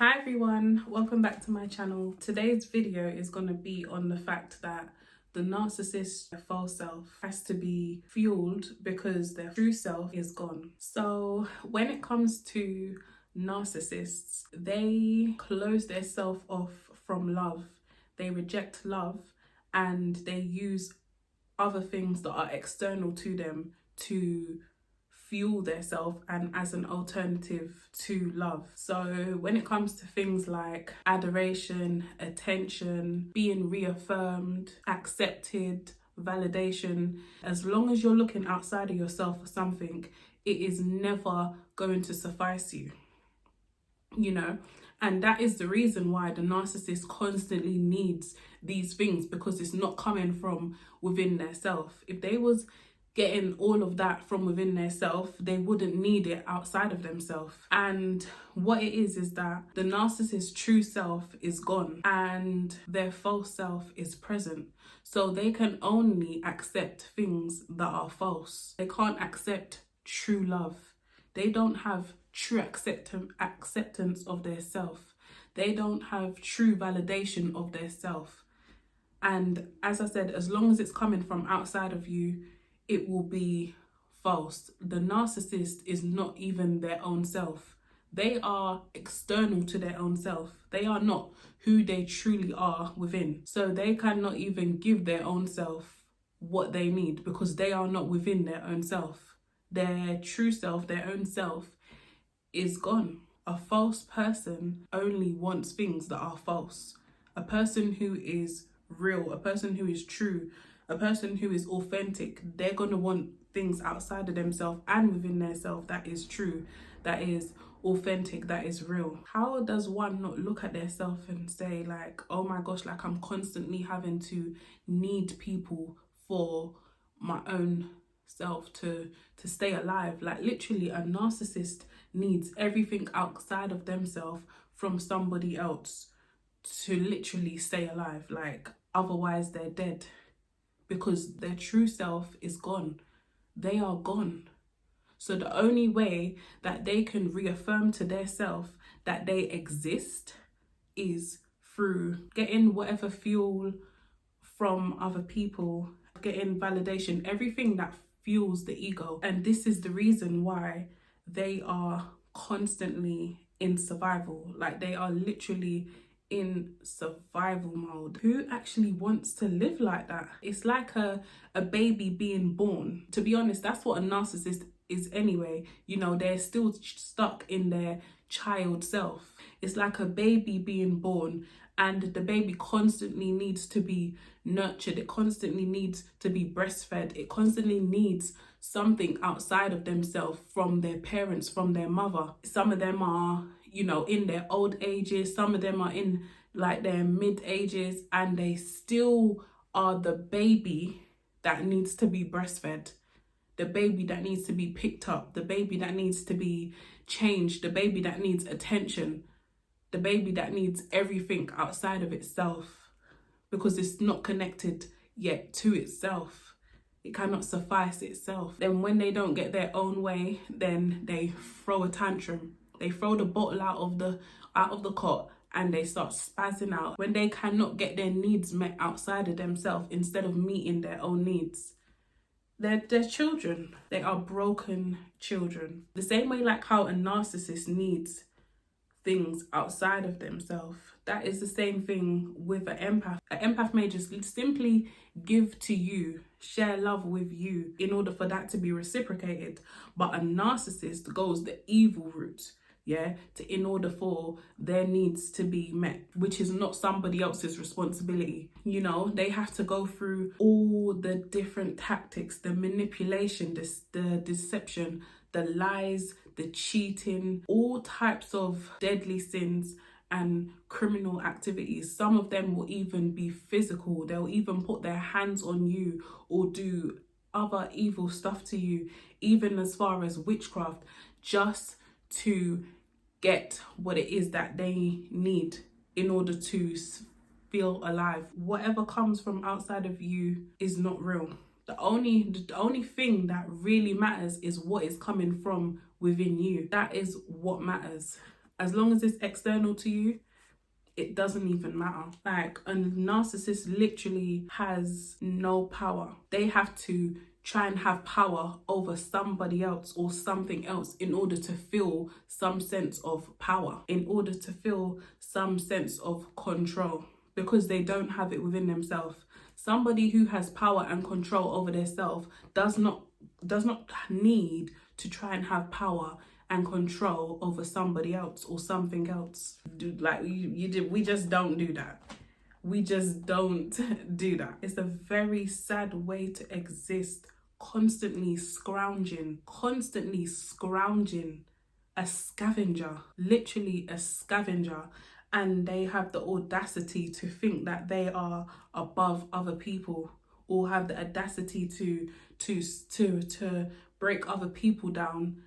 Hi everyone, welcome back to my channel. Today's video is going to be on the fact that the narcissist's false self has to be fueled because their true self is gone. So when it comes to narcissists, they close their self off from love. They reject love and they use other things that are external to them to fuel their self and as an alternative to love. So when it comes to things like adoration, attention, being reaffirmed, accepted, validation, as long as you're looking outside of yourself for something, it is never going to suffice you, and that is the reason why the narcissist constantly needs these things, because it's not coming from within their self. If they was getting all of that from within their self, they wouldn't need it outside of themselves. And what it is that the narcissist's true self is gone and their false self is present. So they can only accept things that are false. They can't accept true love. They don't have true acceptance of their self. They don't have true validation of their self. And as I said, as long as it's coming from outside of you, it will be false. The narcissist is not even their own self. They are external to their own self. They are not who they truly are within. So they cannot even give their own self what they need because they are not within their own self. Their true self, their own self, is gone. A false person only wants things that are false. A person who is real, a person who is true, a person who is authentic, they're going to want things outside of themselves and within their self that is true, that is authentic, that is real. How does one not look at their self and say like, oh my gosh, like I'm constantly having to need people for my own self to stay alive? Like literally a narcissist needs everything outside of themselves from somebody else to literally stay alive. Like otherwise they're dead, because their true self is gone. They are gone. So the only way that they can reaffirm to their self that they exist is through getting whatever fuel from other people, getting validation, everything that fuels the ego. And this is the reason why they are constantly in survival. Like they are literally in survival mode. Who actually wants to live like that? It's like a baby being born. To be honest, that's what a narcissist is anyway. They're still stuck in their child self. It's like a baby being born, and the baby constantly needs to be nurtured. It constantly needs to be breastfed. It constantly needs something outside of themselves from their parents, from their mother. Some of them are in their old ages, some of them are in like their mid ages, and they still are the baby that needs to be breastfed, the baby that needs to be picked up, the baby that needs to be changed, the baby that needs attention, the baby that needs everything outside of itself because it's not connected yet to itself. It cannot suffice itself. Then when they don't get their own way, then they throw a tantrum. They throw the bottle out of the cot and they start spazzing out when they cannot get their needs met outside of themselves instead of meeting their own needs. They're children. They are broken children. The same way like how a narcissist needs things outside of themselves, that is the same thing with an empath. An empath may just simply give to you, share love with you in order for that to be reciprocated. But a narcissist goes the evil route, in order for their needs to be met, which is not somebody else's responsibility. They have to go through all the different tactics, the manipulation, the deception, the lies, the cheating, all types of deadly sins and criminal activities. Some of them will even be physical. They'll even put their hands on you or do other evil stuff to you, even as far as witchcraft, just to get what it is that they need in order to feel alive. Whatever comes from outside of you is not real. The only thing that really matters is what is coming from within you. That is what matters. As long as it's external to you, it doesn't even matter. Like, a narcissist literally has no power. They have to try and have power over somebody else or something else in order to feel some sense of power, in order to feel some sense of control, because they don't have it within themselves. Somebody who has power and control over their self does not need to try and have power and control over somebody else or something else. We just don't do that. We just don't do that. It's a very sad way to exist, constantly scrounging, a scavenger, literally a scavenger. And they have the audacity to think that they are above other people, or have the audacity to break other people down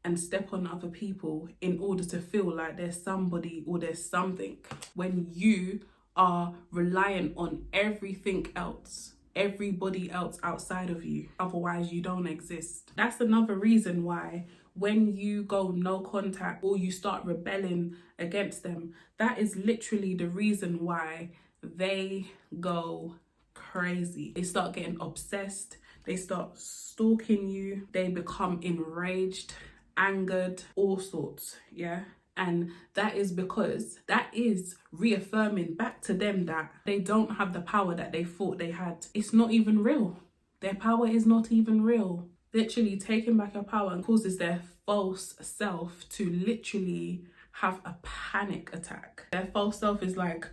and step on other people in order to feel like there's somebody or there's something, when you are reliant on everything else, everybody else outside of you. Otherwise, you don't exist. That's another reason why when you go no contact or you start rebelling against them, that is literally the reason why they go crazy. They start getting obsessed. They start stalking you. They become enraged, angered, all sorts, yeah? And that is because that is reaffirming back to them that they don't have the power that they thought they had. It's not even real. Their power is not even real. Literally taking back your power and causes their false self to literally have a panic attack. Their false self is like,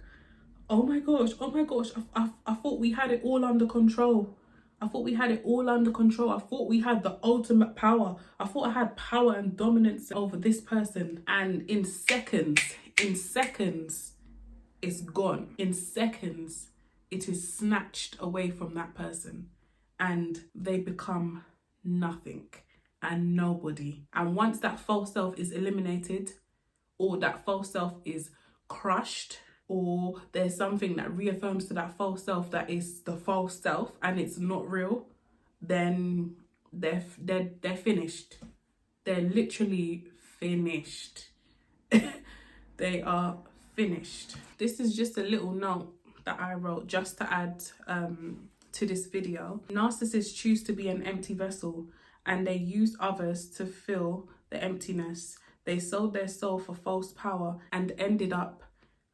oh my gosh, I thought we had it all under control. I thought we had it all under control. I thought we had the ultimate power. I thought I had power and dominance over this person. And in seconds, it's gone. In seconds, it is snatched away from that person. And they become nothing and nobody. And once that false self is eliminated, or that false self is crushed, or there's something that reaffirms to that false self that is the false self and it's not real, then they're finished. They're literally finished. They are finished. This is just a little note that I wrote just to add to this video. Narcissists choose to be an empty vessel, and they use others to fill the emptiness. They sold their soul for false power and ended up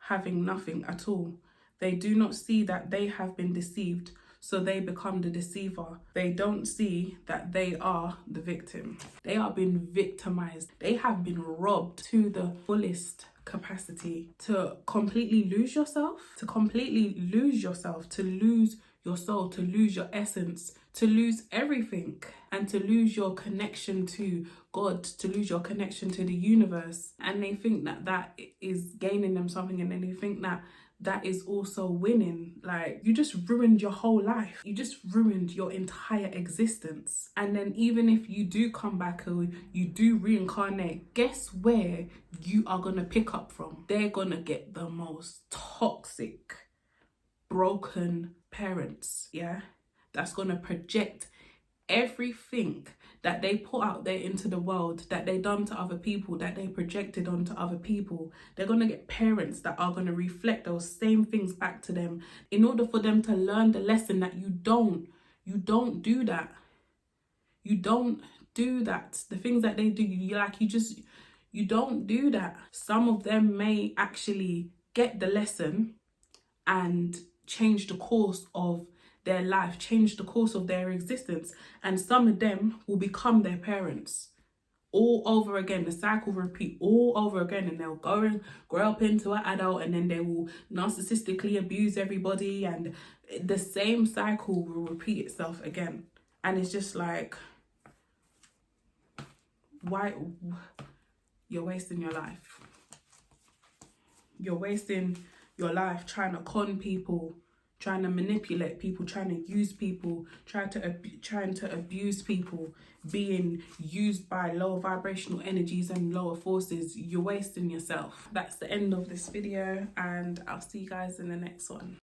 having nothing at all. They do not see that they have been deceived, so they become the deceiver. They don't see that they are the victim. They are being victimized. They have been robbed to the fullest capacity. To completely lose yourself, to lose your soul, to lose your essence, to lose everything, and to lose your connection to God, to lose your connection to the universe. And they think that that is gaining them something, and then they think that that is also winning. Like, you just ruined your whole life. You just ruined your entire existence. And then even if you do come back or you do reincarnate, guess where you are gonna pick up from? They're gonna get the most toxic, broken parents, yeah? That's gonna project everything that they put out there into the world, that they done to other people, that they projected onto other people. They're gonna get parents that are gonna reflect those same things back to them, in order for them to learn the lesson that you don't do that. You don't do that. The things that they do, you don't do that. Some of them may actually get the lesson and change the course of their life, change the course of their existence, and some of them will become their parents all over again. The cycle will repeat all over again, and they'll go and grow up into an adult, and then they will narcissistically abuse everybody, and the same cycle will repeat itself again. And it's just like, why? You're wasting your life. You're wasting your life trying to con people, trying to manipulate people, trying to use people, trying to abuse people, being used by lower vibrational energies and lower forces. You're wasting yourself. That's the end of this video, and I'll see you guys in the next one.